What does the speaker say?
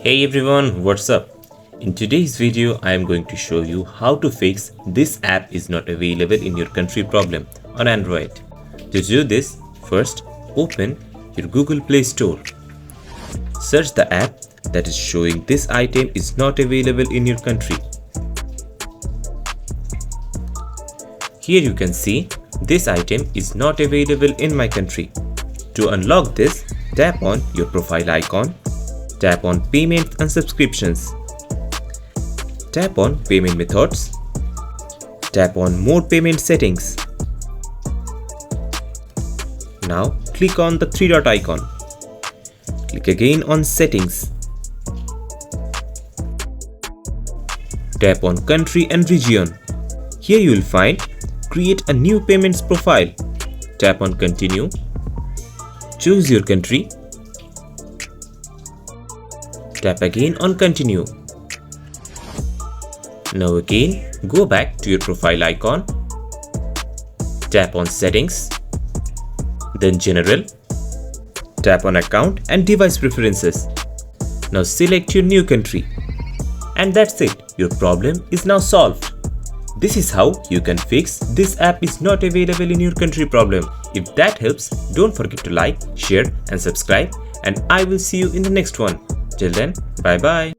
Hey everyone, what's up? In today's video, I am going to show you how to fix this app is not available in your country problem on Android. To do this, first open your Google Play Store. Search the app that is showing this item is not available in your country. Here you can see this item is not available in my country. To unlock this, tap on your profile icon. Tap on Payments and Subscriptions. Tap on Payment Methods. Tap on More Payment Settings. Now click on the three-dot icon. Click again on Settings. Tap on Country and Region. Here you will find Create a new payments profile. Tap on Continue. Choose your country. Tap again on Continue. Now again, go back to your profile icon. Tap on Settings. Then General. Tap on Account and Device Preferences. Now select your new country. And that's it. Your problem is now solved. This is how you can fix this app is not available in your country problem. If that helps, don't forget to like, share and subscribe, and I will see you in the next one. Till then, bye bye.